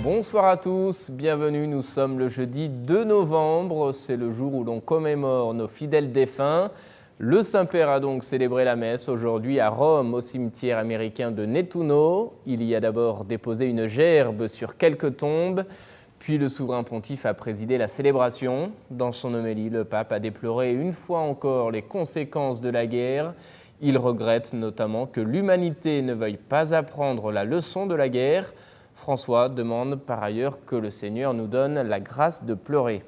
Bonsoir à tous, bienvenue, nous sommes le jeudi 2 novembre, c'est le jour où l'on commémore nos fidèles défunts. Le Saint-Père a donc célébré la messe aujourd'hui à Rome, au cimetière américain de Nettuno. Il y a d'abord déposé une gerbe sur quelques tombes, puis le souverain pontife a présidé la célébration. Dans son homélie, le pape a déploré une fois encore les conséquences de la guerre. Il regrette notamment que l'humanité ne veuille pas apprendre la leçon de la guerre. François demande par ailleurs que le Seigneur nous donne la grâce de pleurer.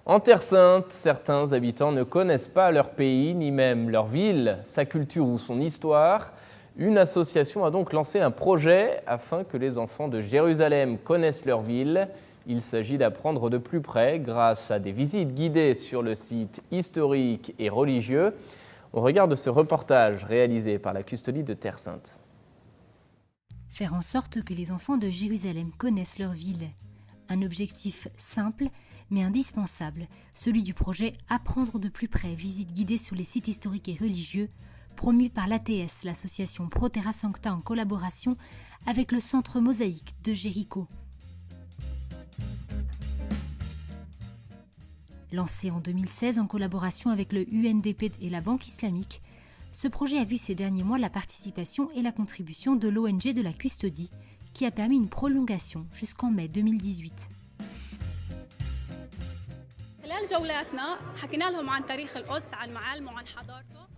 En Terre Sainte, certains habitants ne connaissent pas leur pays, ni même leur ville, sa culture ou son histoire. Une association a donc lancé un projet afin que les enfants de Jérusalem connaissent leur ville. Il s'agit d'apprendre de plus près grâce à des visites guidées sur le site historique et religieux. On regarde ce reportage réalisé par la Custodie de Terre Sainte. Faire en sorte que les enfants de Jérusalem connaissent leur ville. Un objectif simple mais indispensable, celui du projet Apprendre de plus près, visite guidée sur les sites historiques et religieux, promu par l'ATS, l'association Pro Terra Sancta en collaboration avec le Centre Mosaïque de Jéricho. Lancé en 2016 en collaboration avec le UNDP et la Banque islamique, ce projet a vu ces derniers mois la participation et la contribution de l'ONG de la Custodie, qui a permis une prolongation jusqu'en mai 2018.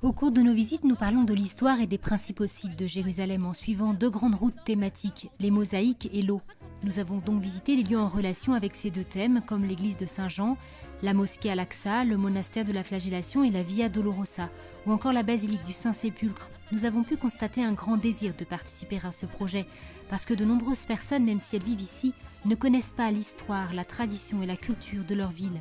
Au cours de nos visites, nous parlons de l'histoire et des principaux sites de Jérusalem en suivant deux grandes routes thématiques, les mosaïques et l'eau. Nous avons donc visité les lieux en relation avec ces deux thèmes, comme l'église de Saint-Jean, la mosquée Al-Aqsa, le monastère de la Flagellation et la Via Dolorosa, ou encore la basilique du Saint-Sépulcre. Nous avons pu constater un grand désir de participer à ce projet, parce que de nombreuses personnes, même si elles vivent ici, ne connaissent pas l'histoire, la tradition et la culture de leur ville.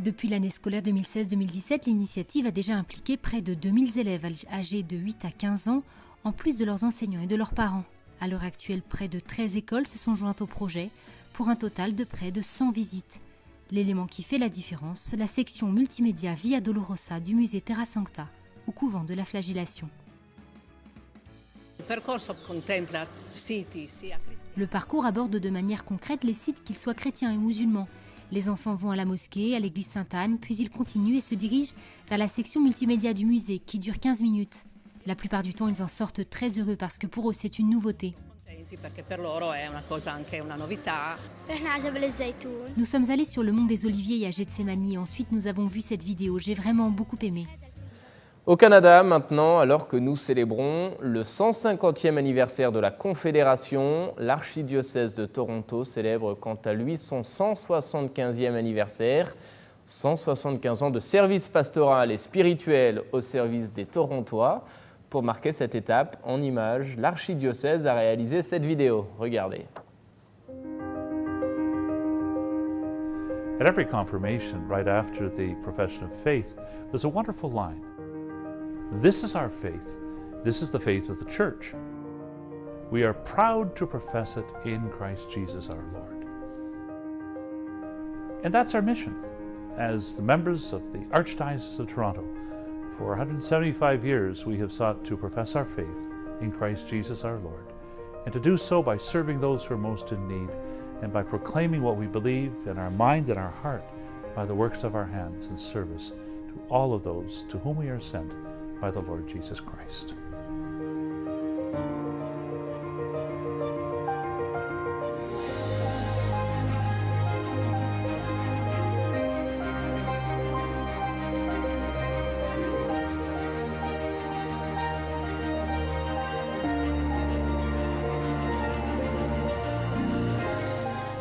Depuis l'année scolaire 2016-2017, l'initiative a déjà impliqué près de 2000 élèves âgés de 8 à 15 ans, en plus de leurs enseignants et de leurs parents. À l'heure actuelle, près de 13 écoles se sont jointes au projet, pour un total de près de 100 visites. L'élément qui fait la différence, la section multimédia Via Dolorosa du musée Terra Sancta, au couvent de la Flagellation. Le parcours aborde de manière concrète les sites, qu'ils soient chrétiens et musulmans. Les enfants vont à la mosquée, à l'église Sainte-Anne, puis ils continuent et se dirigent vers la section multimédia du musée, qui dure 15 minutes. La plupart du temps, ils en sortent très heureux parce que pour eux, c'est une nouveauté. Nous sommes allés sur le mont des Oliviers et à Gethsémani. Ensuite, nous avons vu cette vidéo. J'ai vraiment beaucoup aimé. Au Canada, maintenant, alors que nous célébrons le 150e anniversaire de la Confédération, l'archidiocèse de Toronto célèbre quant à lui son 175e anniversaire. 175 ans de service pastoral et spirituel au service des Torontois. Pour marquer cette étape, en images, l'archidiocèse a réalisé cette vidéo. Regardez. At every confirmation, right after the profession of faith, there's a wonderful line. This is our faith. This is the faith of the church. We are proud to profess it in Christ Jesus our Lord. And that's our mission. As the members of the Archdiocese of Toronto, for 175 years we have sought to profess our faith in Christ Jesus our Lord, and to do so by serving those who are most in need, and by proclaiming what we believe in our mind and our heart by the works of our hands in service to all of those to whom we are sent by the Lord Jesus Christ.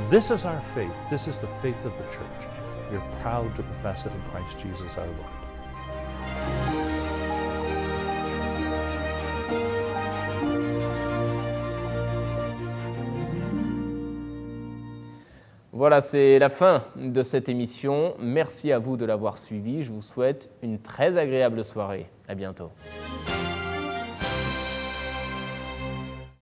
This is our faith. This is the faith of the church. We are proud to profess it in Christ Jesus our Lord. Voilà, c'est la fin de cette émission. Merci à vous de l'avoir suivi. Je vous souhaite une très agréable soirée. À bientôt.